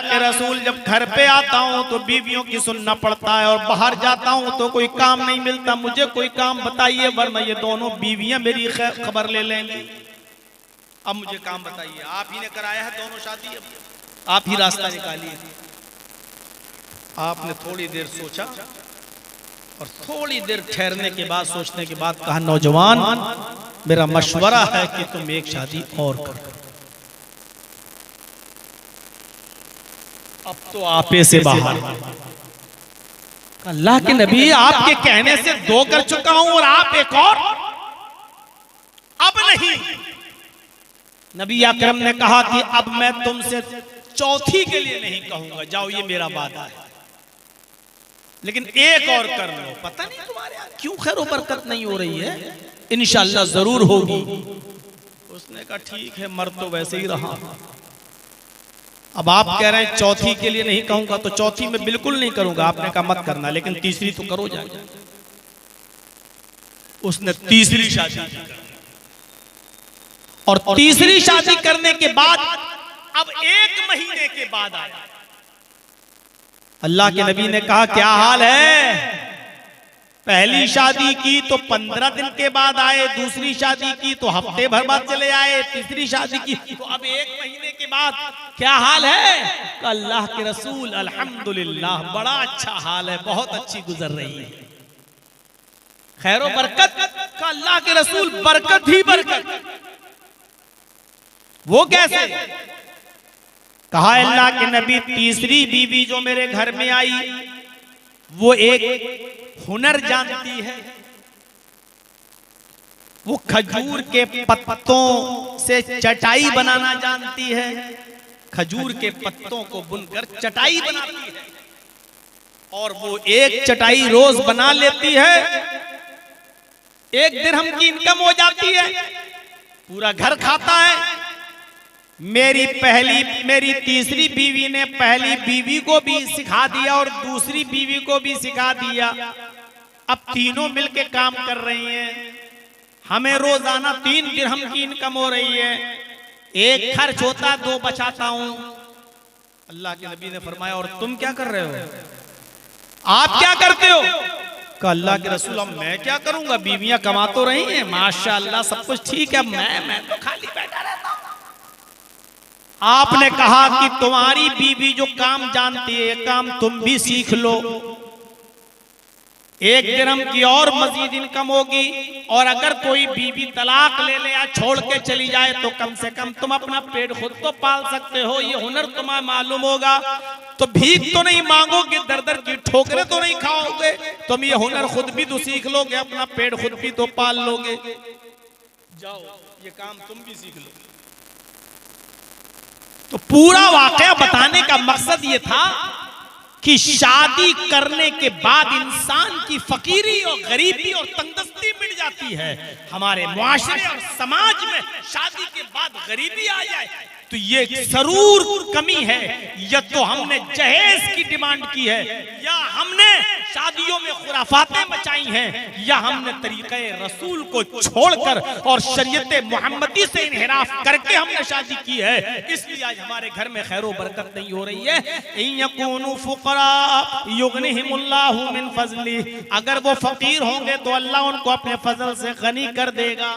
के रसूल जब घर पे आता हूँ तो बीवियों की सुनना पड़ता है, और बाहर जाता हूँ तो कोई काम नहीं मिलता, मुझे कोई काम बताइए वरना ये दोनों बीवियां मेरी खबर ले लेंगी। अब मुझे काम बताइए, आप ही ने कराया है दोनों शादी, अब आप ही रास्ता निकालिए। आपने थोड़ी देर सोचा और थोड़ी देर ठहरने के बाद, सोचने के बाद कहा, नौजवान मेरा मशवरा है कि तुम एक शादी और करो। अब तो आपे से बाहर, अल्लाह के नबी आपके कहने से 2 कर चुका हूं और आप एक और, अब नहीं। नबी अकरम ने कहा कि अब मैं तुमसे चौथी के लिए नहीं कहूंगा, जाओ ये मेरा वादा है, लेकिन एक और कर लो। पता नहीं तुम्हारे यहाँ क्यों खैर बरकत नहीं हो रही है, इंशाअल्लाह जरूर होगी। उसने कहा ठीक है, मर तो वैसे ही रहा। अब आप कह रहे हैं चौथी के लिए नहीं कहूंगा, तो चौथी में बिल्कुल नहीं करूंगा। आपने कहा मत करना, लेकिन तीसरी तो करो जाए। उसने तीसरी शादी की, और तीसरी शादी करने के बाद अब 1 महीने के बाद आया। अल्लाह के नबी ने कहा क्या हाल है? पहली शादी की तो 15 दिन के बाद आए, दूसरी शादी की तो हफ्ते भर बाद चले आए, तीसरी शादी की तो अब 1 महीने के बाद क्या हाल है? अल्लाह के रसूल अल्हम्दुलिल्लाह बड़ा अच्छा हाल है, बहुत अच्छी गुजर रही है, खैर बरकत का। अल्लाह के रसूल बरकत ही बरकत। वो कैसे? कहा अल्लाह के नबी तीसरी बीवी जो मेरे घर में आई वो एक हुनर जानती है, वो खजूर के पत्तों से चटाई बनाना जानती है, खजूर के पत्तों को बुनकर चटाई बनाती है, और वो एक चटाई रोज बना लेती है, 1 दिरहम की इनकम हो जाती है, पूरा घर खाता है। मेरी तीसरी बीवी ने पहली बीवी को भी सिखा दिया और दूसरी बीवी को भी सिखा दिया। अब तीनों मिलके काम कर रही हैं, हमें रोजाना 3 दिरहम की इनकम हो रही है, 1 खर्च होता 2 बचाता हूं। अल्लाह के नबी ने फरमाया और तुम क्या कर रहे हो? आप क्या करते हो? कहा अल्लाह के रसूल अब मैं क्या करूंगा, बीवियां कमा तो रही हैं, माशाअल्लाह सब कुछ ठीक है, मैं तो खाली बैठा रहता हूं। आपने कहा कि तुम्हारी बीवी जो काम जानती है, काम तुम भी सीख लो, 1 दिरहम की और मजीद इनकम होगी, और अगर कोई बीवी तलाक ले ले या छोड़ के चली जाए तो कम से कम तुम अपना पेट खुद तो पाल सकते हो, ये हुनर तुम्हें मालूम होगा, तो भीख तो नहीं मांगोगे, दर की ठोकरें तो नहीं खाओगे, तुम ये हुनर खुद भी तो सीख लोगे, अपना पेट खुद भी तो पाल लोगे, जाओ ये काम तुम भी सीख लो। तो पूरा वाकया बताने का मकसद ये था कि शादी करने के बाद इंसान की फकीरी और गरीबी और तंगदस्ती मिट जाती है। हमारे मुआशरे और समाज में शादी के बाद गरीबी आ जाए तो ये जरूर कमी है, या तो हमने जहेज की डिमांड की है, या हमने शादियों में खुराफातें मचाई हैं, या हमने तरीक़े रसूल को छोड़कर और शरीयत मुहम्मदी से इन्हिराफ करके हमने शादी की है। इसलिए आज हमारे घर में खैर बरकत नहीं हो रही है। इन यकूनु फुक़रा युग़निहिमुल्लाहु मिन फ़ज़ली, अगर वो फकीर होंगे तो अल्लाह उनको अपने फजल से गनी कर देगा,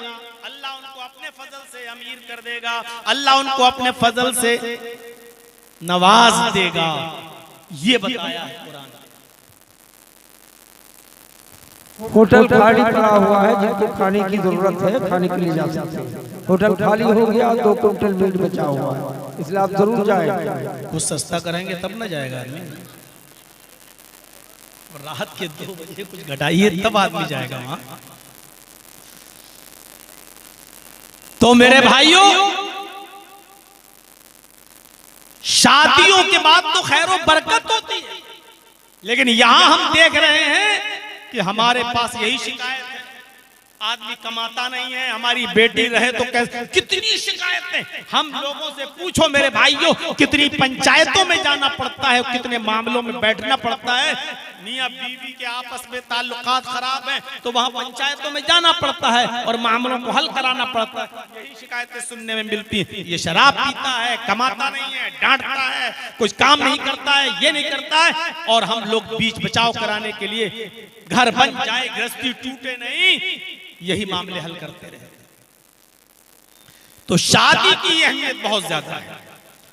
अल्लाह उनको अपने फजल से अमीर कर देगा, अल्लाह उनको अपने फजल से नवाज देगा। ये बताया है कुरान। होटल खाली पड़ा हुआ है, जिनको खाने की जरूरत है खाने के लिए जा सकते हैं। होटल खाली हो गया, 2 क्विंटल मीट बचा हुआ है, इसलिए आप जरूर जाएं। कुछ सस्ता करेंगे तब ना जाएगा आदमी, रात के 2 बजे कुछ घटाइए तब आदमी जाएगा वहां। तो मेरे भाइयों, शादियों के बाद तो खैर बरकत होती है, लेकिन यहां हम देख रहे हैं कि हमारे पास यही शिकायत है, आदमी कमाता नहीं है, हमारी बेटी रहे तो कैसे, कितनी शिकायतें। हम लोगों से पूछो मेरे भाइयों, कितनी पंचायतों में जाना पड़ता है, कितने मामलों में बैठना पड़ता है, मियां बीवी के आपस में ताल्लुकात खराब हैं तो वहां पंचायतों में जाना पड़ता है और मामलों को हल कराना पड़ता है। यही शिकायतें सुनने में मिलती हैं, ये शराब पीता है, कमाता नहीं है, डांटता है, कुछ काम नहीं करता है, ये नहीं करता है, और हम लोग बीच बचाव कराने के लिए घर बन जाए गृहस्थी टूटे नहीं, यही मामले हल करते रहे। तो शादी की अहमियत बहुत ज्यादा है,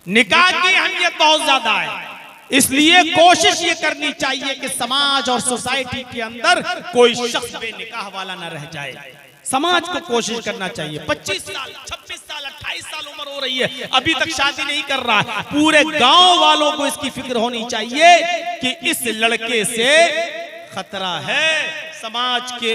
निकाह की अहमियत बहुत ज्यादा है। इसलिए कोशिश ये करनी चाहिए कि समाज और सोसाइटी के अंदर कोई शख्स बेनिकाह वाला न रह जाए। समाज को कोशिश करना चाहिए। 25 साल 26 साल 28 साल उम्र हो रही है, अभी तक शादी नहीं कर रहा है, पूरे गांव वालों को इसकी फिक्र होनी चाहिए कि इस लड़के से खतरा है समाज के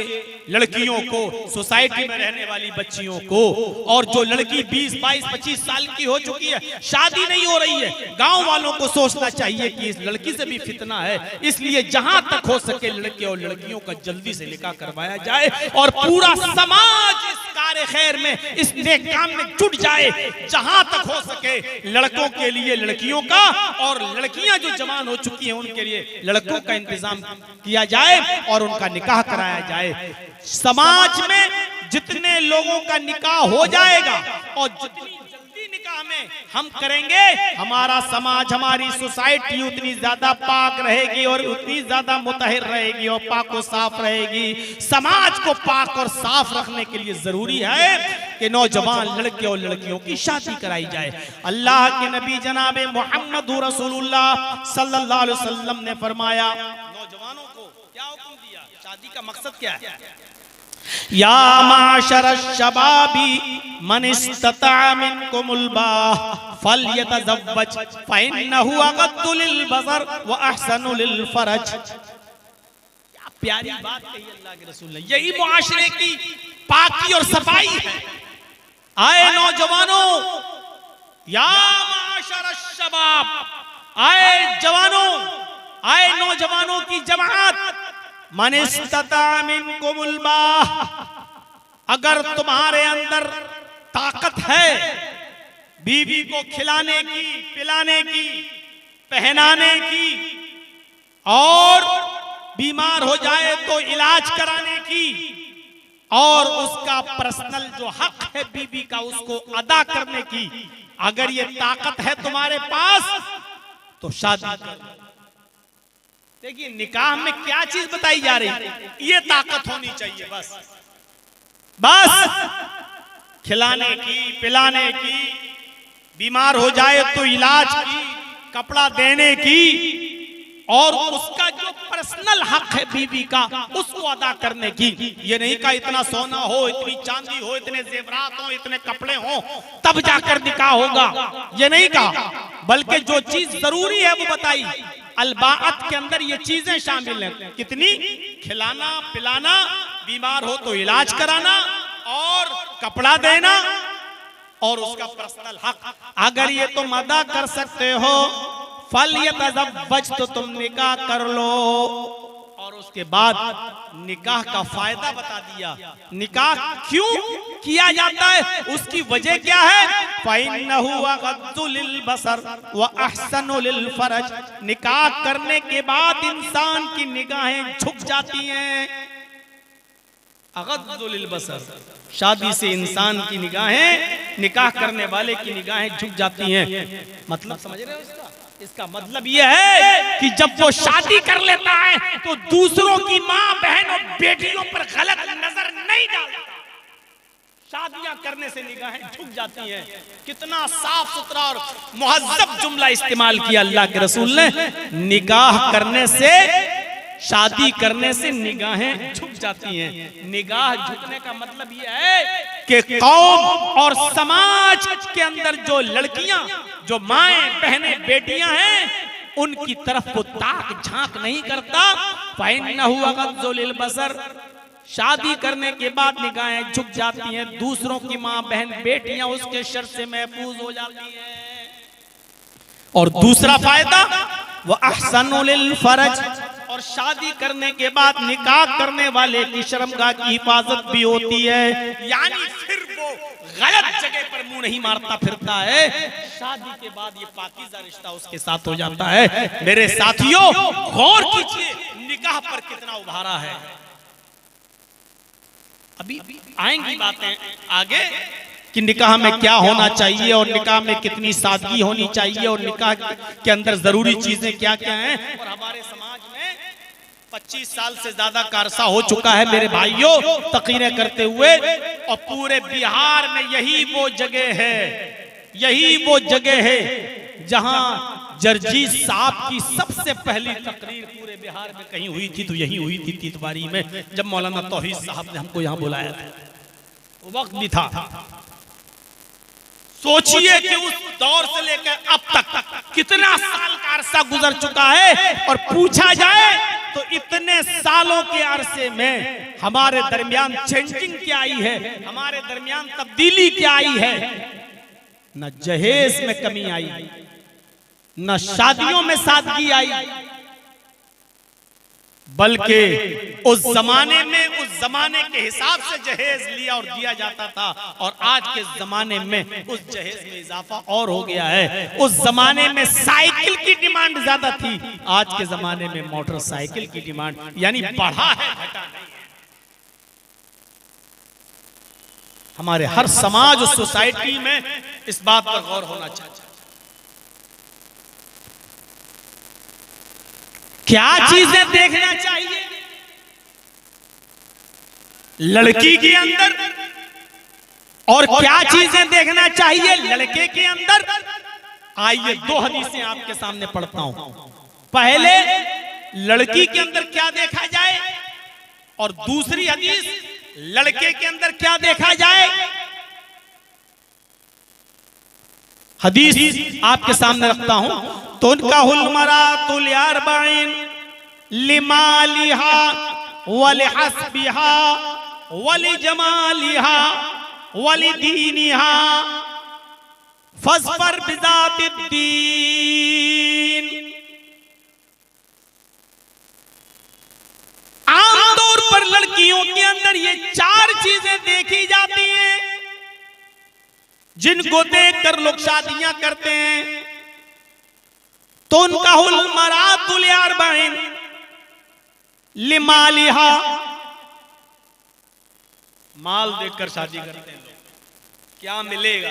लड़कियों को, सोसाइटी में रहने वाली बच्चियों को। और जो लड़की 20, 22, 25 साल की हो चुकी है, शादी नहीं हो रही है, गांव वालों को सोचना चाहिए कि इस लड़की से भी फितना है। इसलिए जहां तक हो सके लड़के और लड़कियों का जल्दी से निकाह करवाया जाए और पूरा समाज इस कार्य खैर में, इस नेक काम में जुट जाए। जहां तक हो सके लड़कों के लिए लड़कियों का, और लड़कियां जो जवान हो चुकी हैं उनके लिए लड़कों का इंतजाम किया जाए और उनका निकाह कराया जाए। समाज में जितने लोगों का निकाह हो जाएगा और जितनी जल्दी निकाह में हम करेंगे, हमारा समाज, हमारी सोसाइटी उतनी ज्यादा पाक रहेगी और उतनी ज्यादा मुतहर रहेगी और पाक और साफ रहेगी। समाज को पाक और साफ रखने के लिए जरूरी है कि नौजवान लड़के और लड़कियों की शादी कराई जाए। अल्लाह के नबी जनाबे मोहम्मद रसूलुल्लाह सल्लल्लाहु अलैहि वसल्लम ने फरमाया, नौजवानों को क्या हुक्म दिया, शादी का मकसद क्या है? या माशरश शबाबी मन इस्तता मिनकुमुल बाह फलयतज़व्वज फइन्नहु अग़द्दु लिलबसर व अहसनु लिलफरज। क्या प्यारी बात कही अल्लाह के रसूल ने। यही मुआशरे की पाकी और सफाई है। आए नौजवानों, या माशरश शबाब, आए जवानों, आए नौजवानों की जमात, मन इस्तता मिनकुमुल बाह, अगर तुम्हारे अंदर ताकत है बीवी को खिलाने की, पिलाने की, पहनाने की, और बीमार हो जाए तो इलाज कराने की, और उसका पर्सनल जो हक है बीवी का उसको अदा करने की, अगर ये ताकत है तुम्हारे पास तो शादी करो। देखिए निकाह में क्या चीज बताई जा रही है, ये ताकत होनी चाहिए। बस खिलाने की, पिलाने की, बीमार हो जाए तो इलाज की, कपड़ा देने की, और उसका जो पर्सनल हक है बीवी का उसको अदा करने की। ये नहीं कहा इतना सोना हो, इतनी चांदी हो, इतने जेवरात हो, इतने कपड़े हो तब जाकर निकाह होगा, ये नहीं कहा, बल्कि जो चीज जरूरी है वो बताई। अलबाअत के अंदर ये चीजें शामिल हैं, कितनी? खिलाना, पिलाना, बीमार हो तो इलाज कराना, और कपड़ा देना, और उसका पर्सनल हक। अगर ये तुम अदा कर सकते हो फलयतज़व्वज, तो तुम निकाह कर लो। और उसके बाद निकाह का फायदा बता दिया, निकाह क्यों किया जाता है, उसकी वजह क्या है। फ़इन्नहु अग़द्दु लिलबसर व अहसनु लिलफरज, निकाह करने के बाद इंसान की निगाहें झुक जाती हैं। अग़द्दु लिलबसर, शादी से इंसान की निगाहें, निकाह करने वाले की निगाहें झुक जाती हैं। मतलब समझ रहे हो इसका? इसका मतलब यह है कि जब वो शादी कर लेता है तो दूसरों की माँ, बहन और बेटियों पर गलत नजर नहीं डालता। शादियां करने से निगाहें झुक जाती हैं। कितना साफ सुथरा और मुहज्जब जुमला इस्तेमाल किया अल्लाह के रसूल ने। निकाह करने से, शादी करने से निगाहें झुक जाती हैं। निगाह झुकने का मतलब यह है कि कौम और समाज के अंदर जो लड़कियां, जो माएं, बहनें, बेटियां हैं, उनकी तरफ वो ताक झांक नहीं करता। फ़इन्नहु अग़द्दु लिलबसर, शादी करने के बाद निगाहें झुक जाती हैं, दूसरों की माँ, बहन, बेटियां उसके शर से महफूज हो जाती हैं। और दूसरा फायदा वो अहसनु लिलफरज, और शादी करने के बाद निकाह करने वाले की शर्मगाह की हिफाजत भी होती है, यानी फिर वो गलत जगह पर मुंह नहीं मारता फिरता है। शादी के बाद ये पाकीज़ा रिश्ता उसके साथ हो जाता है। मेरे साथियों गौर कीजिए, निकाह पर कितना उभारा है। अभी आएंगी बातें आगे कि निकाह में क्या होना चाहिए और निकाह में कितनी सादगी होनी चाहिए और निकाह के अंदर जरूरी चीजें क्या क्या हैं। और हमारे समाज में 25 साल से ज्यादा का अरसा हो चुका है मेरे भाइयों तकरीरें करते हुए, और पूरे बिहार में यही वो जगह है जहां जर्जीस साहब की सबसे पहली तकरीर पूरे बिहार में कहीं हुई थी तो यही हुई थी तितवारी में, जब मौलाना तौहीद साहब ने हमको यहां बुलाया था। वो वक्त भी था। सोचिए कि उस दौर से लेकर अब तक कितना साल का अरसा गुजर चुका है, और पूछा जाए तो इतने सालों के अरसे में हमारे दरमियान चेंजिंग क्या आई है, हमारे दरमियान तब्दीली क्या आई है। न जहेज में कमी आई, न शादियों में सादगी आई, बल्कि उस जमाने के हिसाब से जहेज लिया और दिया जाता था, और आज के जमाने में उस जहेज में इजाफा और हो गया है। उस जमाने में साइकिल की डिमांड ज्यादा थी, आज के जमाने में मोटरसाइकिल की डिमांड यानी बढ़ा है, घटा नहीं है। हमारे हर समाज और सोसाइटी में इस बात पर गौर होना चाहिए। क्या चीजें देखना चाहिए लड़की के अंदर और क्या चीजें देखना चाहिए लड़के के अंदर। आइए 2 हदीसें आपके सामने पढ़ता हूं। पहले लड़की के अंदर क्या देखा जाए, और दूसरी हदीस लड़के के अंदर क्या देखा जाए। हदीस आपके सामने रखता हूं। तुनकाहुल मरातुल अर्बाइन लिमालिहा वलिहस्बिहा वलिजमालिहा वलिदीनिहा फज़फर बिज़ातिद्दीन। आमतौर पर लड़कियों के अंदर ये 4 चीजें देखी जाती हैं जिनको देखकर लोग शादियां करते हैं। तो उनका मरातुल अर्बाइन लिमालिहा, माल देखकर शादी करते हैं लोग, क्या मिलेगा।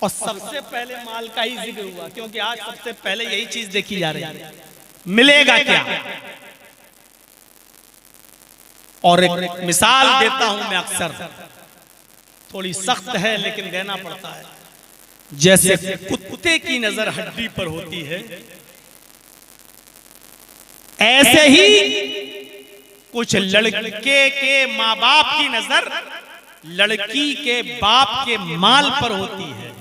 और सबसे पहले माल का ही जिक्र हुआ, क्योंकि आज सबसे पहले यही चीज देखी जा रही है, मिलेगा क्या। और एक मिसाल देता हूं मैं, अक्सर थोड़ी सख्त है लेकिन देना पड़ता है। जैसे कुत्ते की नजर हड्डी पर होती है, ऐसे ही कुछ लड़के के माँ बाप की नजर लड़की के बाप के माल पर होती है।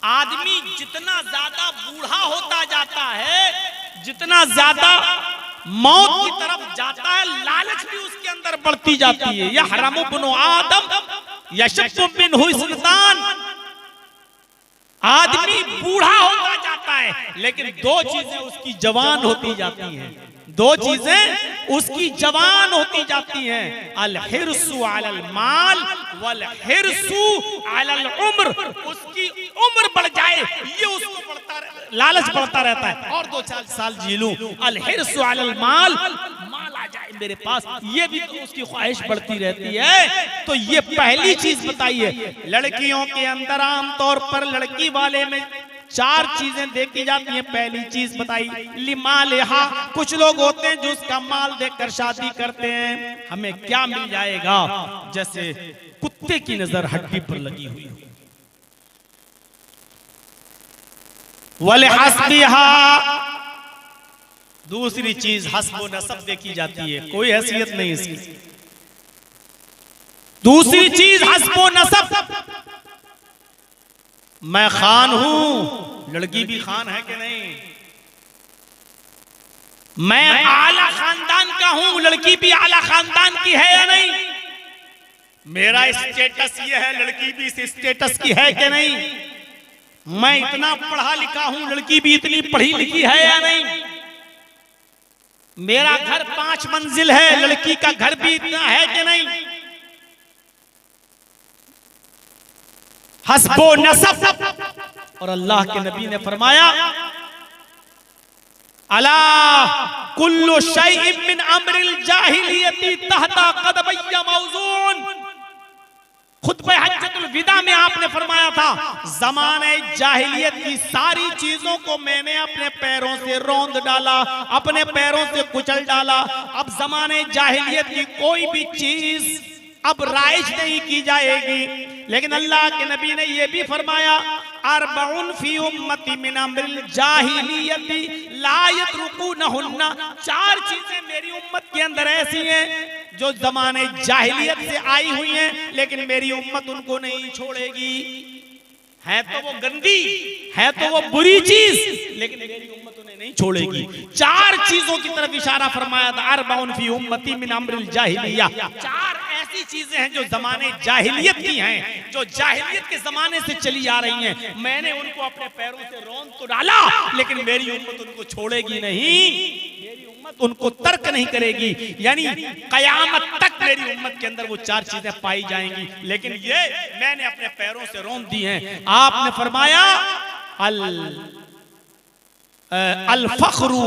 आदमी जितना ज्यादा बूढ़ा होता जाता है, जितना ज्यादा मौत की तरफ जाता है, लालच भी उसके अंदर बढ़ती जाती है। या हरामु बिनु आदम यशक्कु बिन्हु सुल्तान। आदमी बूढ़ा होता जाता है, लेकिन 2 चीजें उसकी जवान होती जाती हैं। 2 चीजें उसकी जवान होती जाती हैं, अल हिर्सु अलल माल वल हिर्सु अलल उम्र। उसकी उम्र बढ़ जाए ये उसको लालच बढ़ता रहता है, और 2-4 साल जी लूं। अल हिर्सु अलल माल, माल आ जाए मेरे पास, ये भी तो उसकी ख्वाहिश बढ़ती रहती है। तो ये पहली चीज बताइए। लड़कियों के अंदर आमतौर पर लड़की वाले में 4 चीजें देखी जाती हैं। पहली चीज बताई लिमालिहा, कुछ लोग होते हैं जो उसका माल देखकर शादी करते हैं। हमें क्या मिल जाएगा, जैसे कुत्ते की नजर हड्डी पर लगी हुई। वलिहस्बिहा, दूसरी चीज हस्ब नसब देखी जाती है, कोई हैसियत नहीं इसकी। दूसरी चीज हस्ब नसब, मैं खान हूं, लड़की भी खान है कि नहीं। मैं आला खानदान का हूं, लड़की भी आला खानदान की है या नहीं। मेरा स्टेटस ये है, लड़की भी इस स्टेटस की है कि नहीं। मैं इतना पढ़ा लिखा हूं, लड़की भी इतनी पढ़ी लिखी है या नहीं। मेरा घर 5 मंजिल है, लड़की का घर भी इतना है कि नहीं। हस्बो नसब। और अल्लाह के नबी ने फरमाया, अला कुल्लु शैइन मिन अम्रिल जाहिलियती तहता कदमैया मौजून। खुतबे हज्जतुल विदा में आपने फरमाया था, जमाने जाहिलियत की सारी चीजों को मैंने अपने पैरों से रौंद डाला, अपने पैरों से कुचल डाला। अब जमाने जाहिलियत की कोई भी चीज अब राइज नहीं की जाएगी। लेकिन अल्लाह के नबी ने यह भी फरमाया, अरबउन फी उम्मती मिन अम्रिल जाहिलियती ला यतरुकुनहुन्ना। 4 चीजें मेरी उम्मत के अंदर ऐसी हैं जो जमाने जाहिलियत से आई हुई हैं, लेकिन मेरी उम्मत उनको नहीं छोड़ेगी। है तो वो गंदी, है तो वो बुरी चीज, लेकिन मेरी उम्मत उन्हें नहीं छोड़ेगी। 4 चीजों की तरफ इशारा फरमाया था, अरबउन फी उम्मती मिन अम्रिल जाहिलिया। 4 ऐसी चीजें हैं जो जमाने जाहिलियत की हैं, जो जाहिलियत के जमाने से चली आ रही हैं। मैंने उनको अपने पैरों से रौंद तो डाला, लेकिन मेरी उम्मत उनको छोड़ेगी नहीं, मेरी उम्मत उनको तर्क नहीं करेगी। यानी कयामत तक मेरी उम्मत के अंदर वो 4 चीजें पाई जाएंगी, लेकिन ये मैंने अपने पैरों से रौंद दी हैं। आपने फरमाया अल फख्रु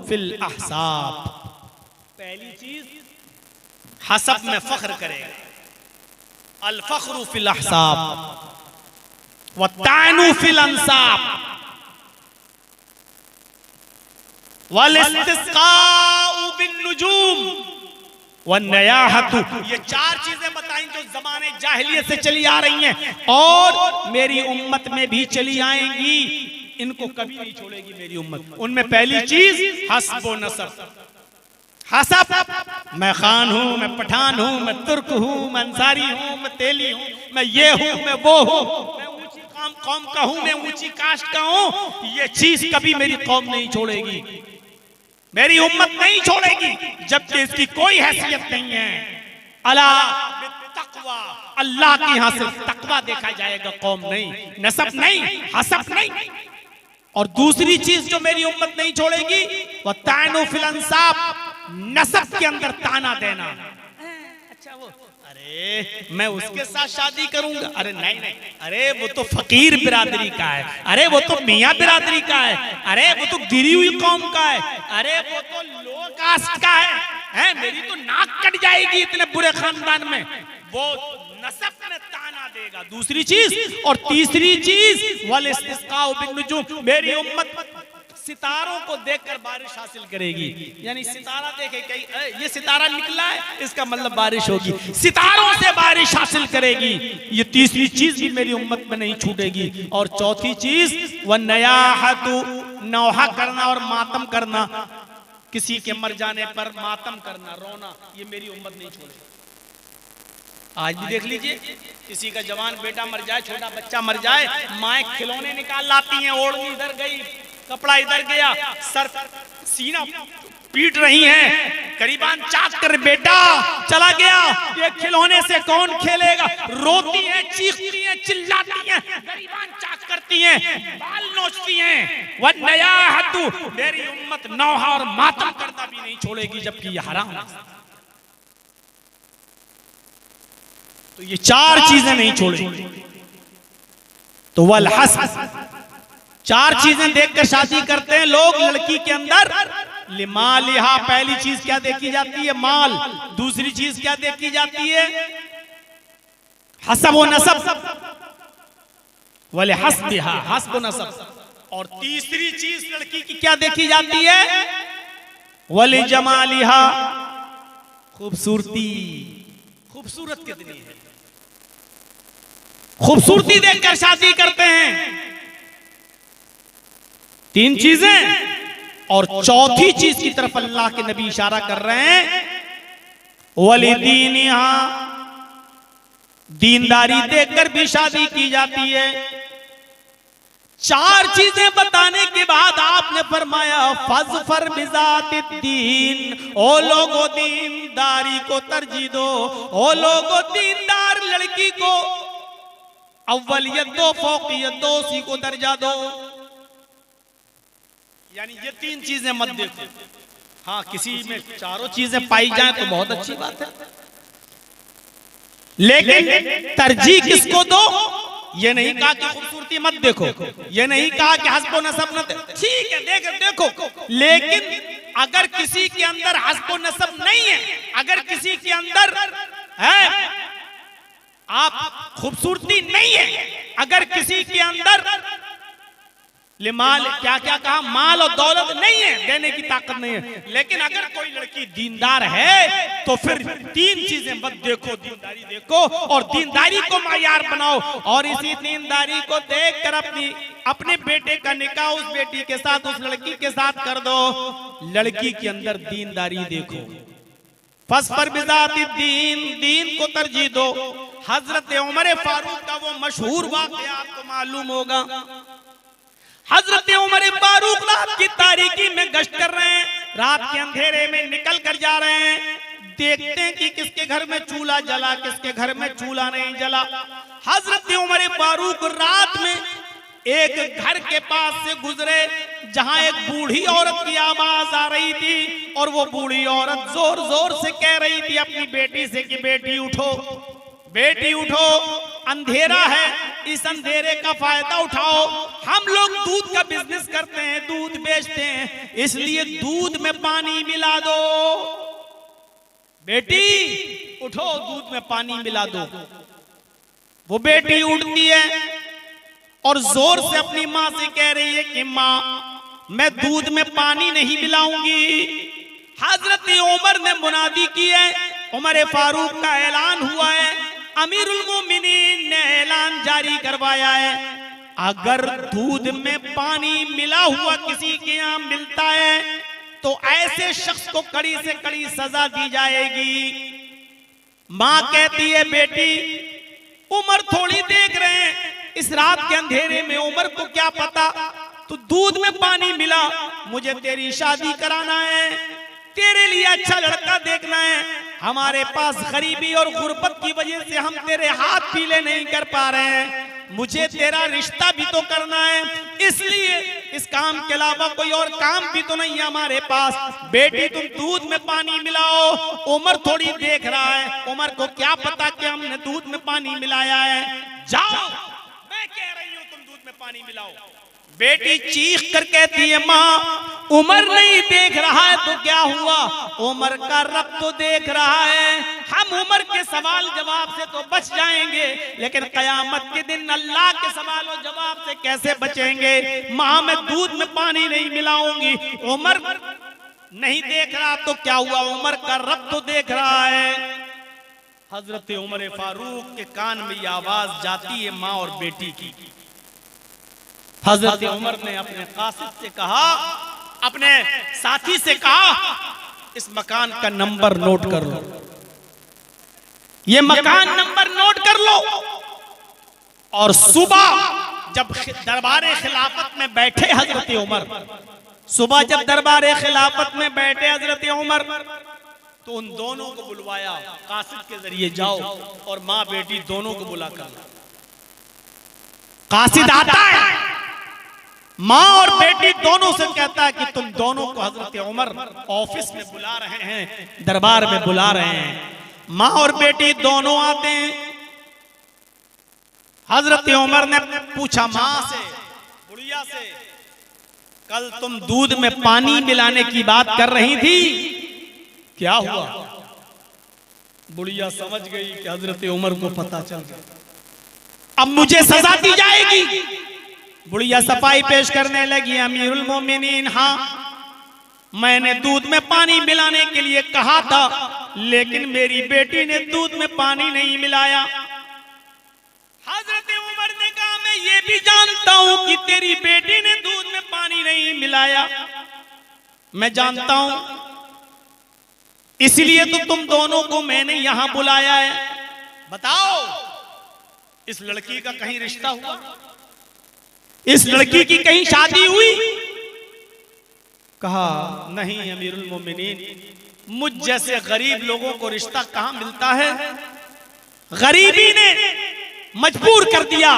फिल अहसाब। पहली चीज हसब में फख्र करेगा। अल फख्रु फिल अहसाब व तानु फिल अंसाब वल इस्तिस्काउ बिन नुजूम व नयाहतु। ये 4 चीजें बताई जो जमाने जाहिलियत से चली आ रही हैं और मेरी उम्मत में भी चली आएंगी। इनको कभी नहीं छोड़ेगी मेरी उम्मत। उनमें पहली चीज हस्ब व नसब। हसब, मैं खान हूं, मैं पठान हूं, मैं तुर्क हूं, मैं अंसारी हूं, मैं तेली हूं, मैं ये हूं, मैं वो हूं, मैं ऊंची कौम का हूं, मैं ऊंची कास्ट का हूं। ये चीज कभी मेरी कौम नहीं छोड़ेगी, मेरी उम्मत नहीं छोड़ेगी, जबकि इसकी कोई हैसियत नहीं है। अला बित्तक़वा, अल्लाह के यहां सिर्फ तकवा देखा जाएगा, कौम नहीं, नसब नहीं, हसब नहीं। और दूसरी चीज जो मेरी उम्मत नहीं छोड़ेगी, वह तानु फिल अंसाब, नसब के अंदर ताना देना। अच्छा वो, अरे मैं उसके साथ शादी करूंगा, अरे नहीं नहीं, अरे वो तो फकीर बिरादरी का है, अरे वो तो मियाँ बिरादरी का है, अरे वो तो गिरी हुई कौम का है, अरे वो तो लो कास्ट का है, मेरी तो नाक कट जाएगी इतने बुरे खानदान में। वो नसब में ताना देगा, दूसरी चीज। और तीसरी चीज वल इस्तिस्काउ बिन नुजूम, मेरी उम्मत सितारों को देखकर बारिश हासिल करेगी। यानी सितारा देखे, कहीं ये सितारा निकला है, इसका मतलब बारिश होगी, सितारों से बारिश हासिल करेगी। ये तीसरी चीज भी मेरी उम्मत में नहीं छूटेगी। और चौथी चीज व नयाहतु, नौहा करना और मातम करना, किसी के मर जाने पर मातम करना, रोना, ये मेरी उम्मत नहीं छोड़ेगी। आज भी देख लीजिए, किसी का जवान बेटा मर जाए, छोटा बच्चा मर जाए, माएं खिलौने निकाल लाती हैं, ओढ़नी इधर गई, कपड़ा इधर गया, सर सीना पीट रही हैं, करीबान चाक कर बेटा चला गया, ये खिलौने से कौन खेलेगा। रोती हैं, चीखती हैं, चिल्लाती हैं, करीबान चाक करती हैं, बाल नोचती हैं। व नयाहतु, मेरी उम्मत नौहा और मातम करना भी नहीं छोड़ेगी, जबकि ये हराम है। तो ये 4 चीजें नहीं छोड़ेगी। तो वल हस्ब, 4 चीजें देखकर शादी करते हैं लोग लड़की के अंदर। लिमालिहा, पहली चीज क्या देखी जाती है, माल। दूसरी चीज क्या देखी जाती है, हसब व नसब। वले हस्बिहा, हस्ब व नसब। और तीसरी चीज लड़की की क्या देखी जाती है, वले जमालिहा, खूबसूरती। खूबसूरत कितनी है, खूबसूरती देखकर शादी करते हैं। 3 चीजें। और चौथी चीज की तरफ अल्लाह के नबी इशारा कर रहे हैं, वलिदीनिहा, दीनदारी देखकर भी शादी की जाती है। 4 चीजें बताने के बाद आपने फरमाया फज़फर बिज़ातिद्दीन, ओ लोगो दीनदारी को तरजीह दो, ओ लोगो दीनदार लड़की को अव्वलियत दो, फौकियत दो, उसी को दर्जा दो। यानी ये 3 चीजें मत देखो। हाँ, किसी में 4 चीजें पाई जाएं तो बहुत अच्छी बात है, लेकिन तरजीह किसको दो, ये नहीं कहा कि खूबसूरती मत देखो, ये नहीं कहा कि हस्बो नसब न ठीक है देखो, लेकिन अगर किसी के अंदर हस्बो नसब नहीं है, अगर किसी के अंदर है आप खूबसूरती नहीं है, अगर किसी के अंदर माल क्या क्या कहा माल और दौलत नहीं है, देने की ताकत नहीं है, लेकिन अगर कोई लड़की दीनदार है तो फिर तीन चीजें मत देखो, दीनदारी देखो और दीनदारी को मायार बनाओ, और इसी दीनदारी को देखकर अपने बेटे का निकाह उस बेटी के साथ, उस लड़की के साथ कर दो। लड़की के अंदर दीनदारी देखो, फस पर बिजाती दीन को तरजीह दो। हजरत उमर फारूक का वो मशहूर वाक़या आपको मालूम होगा। हजरत उमर फारूक रात की तारीकी में गश्त कर रहे हैं, रात के अंधेरे में निकल कर जा रहे हैं, देखते हैं कि किसके घर में चूल्हा जला, किसके घर में चूल्हा नहीं जला। हजरत उमर फारूक रात में एक घर के पास से गुजरे जहां एक बूढ़ी औरत की आवाज आ रही थी, और वो बूढ़ी औरत जोर जोर से कह रही थी अपनी बेटी से कि बेटी उठो, बेटी उठो, अंधेरा है, इस अंधेरे का फायदा उठाओ। हम लोग दूध का बिजनेस करते हैं, दूध बेचते हैं, इसलिए दूध में पानी मिला दो, बेटी उठो दूध में पानी मिला दो। वो बेटी उठती है और जोर से अपनी माँ से कह रही है कि माँ मैं दूध में पानी नहीं मिलाऊंगी। हजरत उमर ने मुनादी की है, उमर फारूक का ऐलान हुआ है, अमीरुल मोमिनीन ने ऐलान जारी करवाया है, अगर दूध में पानी मिला हुआ किसी के यहाँ मिलता है तो ऐसे शख्स को कड़ी से कड़ी सजा दी जाएगी। माँ कहती है बेटी उमर थोड़ी देख रहे हैं, इस रात के अंधेरे में उमर को क्या पता, तो दूध में पानी मिला, मुझे तेरी शादी कराना है, तेरे लिए अच्छा लड़का देखना है, हमारे पास गरीबी और गुर्बत की वजह से हम तेरे हाथ पीले नहीं कर पा रहे हैं, मुझे तेरा रिश्ता भी तो करना है, इसलिए इस काम के अलावा कोई और काम भी तो नहीं है हमारे पास, बेटी तुम दूध में पानी मिलाओ। उमर थोड़ी देख रहा है, उमर को क्या पता कि हमने दूध में पानी मिलाया है, जाओ मैं कह रही हूँ तुम दूध में पानी मिलाओ। बेटी चीख कर कहती है माँ उमर नहीं देख रहा है तो क्या हुआ, उमर का रब तो देख रहा है, हम उमर के सवाल जवाब से तो बच जाएंगे, लेकिन कयामत के दिन अल्लाह के सवाल और जवाब से कैसे बचेंगे। माँ मैं दूध में पानी नहीं मिलाऊंगी, उमर नहीं देख रहा तो क्या हुआ, उमर का रब तो देख रहा है। हजरत उमर फारूक के कान में ये आवाज जाती है माँ और बेटी की। हजरत उमर ने अपने कासिद से कहा, अपने साथी से कहा, इस मकान का नंबर नोट कर लो, ये मकान नंबर नोट कर लो, और सुबह जब दरबारे खिलाफत में बैठे हजरत उमर, सुबह जब दरबारे खिलाफत में बैठे हजरत उमर, तो उन दोनों को बुलवाया, कासिद के जरिए जाओ और माँ बेटी दोनों को बुला कर। कासिद आता है, माँ और बेटी दोनों से कहता है कि तुम दोनों को हजरत उमर ऑफिस में बुला रहे हैं, दरबार में बुला रहे हैं। माँ और बेटी दोनों आते हैं। हजरत उमर ने पूछा माँ से, बुढ़िया से, कल तुम दूध में पानी मिलाने की बात कर रही थी, क्या हुआ? बुढ़िया समझ गई कि हजरत उमर को पता चल गया, अब मुझे सजा दी जाएगी। बुढ़िया सफाई पेश करने लगी, अमीरुल मोमिनीन हाँ मैंने दूध में पानी मिलाने के लिए कहा था, लेकिन मेरी बेटी ने दूध में पानी नहीं मिलाया। हजरत उमर ने कहा मैं ये भी जानता हूं कि तेरी बेटी ने दूध में पानी नहीं मिलाया, मैं जानता हूं, इसलिए तो तुम दोनों को मैंने यहां बुलाया है। बताओ इस लड़की का कहीं रिश्ता हुआ, इस लड़की की कहीं शादी हुई? कहा नहीं अमीरुल मोमिनीन, मुझ जैसे गरीब लोगों को रिश्ता कहां मिलता है, गरीबी ने मजबूर कर दिया,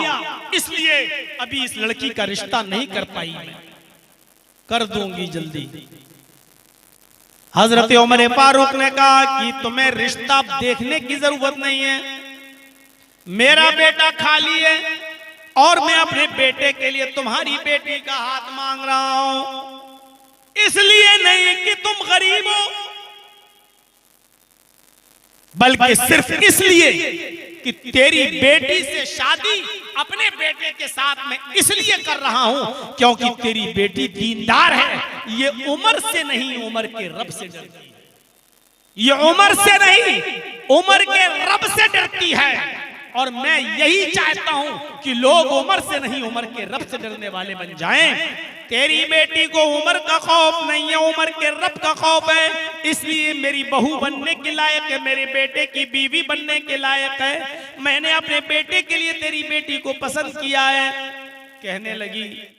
इसलिए अभी इस लड़की का रिश्ता नहीं कर पाई, मैं कर दूंगी जल्दी। हजरत उमर फारूक ने कहा कि तुम्हें रिश्ता देखने की जरूरत नहीं है, मेरा बेटा खाली है, और मैं अपने बेटे के लिए तुम्हारी बेटी का हाथ मांग रहा हूं, इसलिए नहीं कि तुम गरीब हो, बल्कि सिर्फ इसलिए कि तेरी बेटी से शादी अपने बेटे के साथ मैं इसलिए कर रहा हूं क्योंकि तेरी बेटी दीनदार है। ये उम्र से नहीं, उम्र के रब से डरती है। ये उम्र से नहीं, उम्र के रब से डरती है। और मैं यही चाहता हूं कि लोग उम्र से नहीं, उम्र के रब से डरने वाले बन जाएं। तेरी बेटी को उम्र का खौफ नहीं है, उम्र के रब का खौफ है, इसलिए मेरी बहू बनने के लायक है, मेरे बेटे की बीवी बनने के लायक है। मैंने अपने बेटे के लिए तेरी बेटी को पसंद किया है। कहने लगी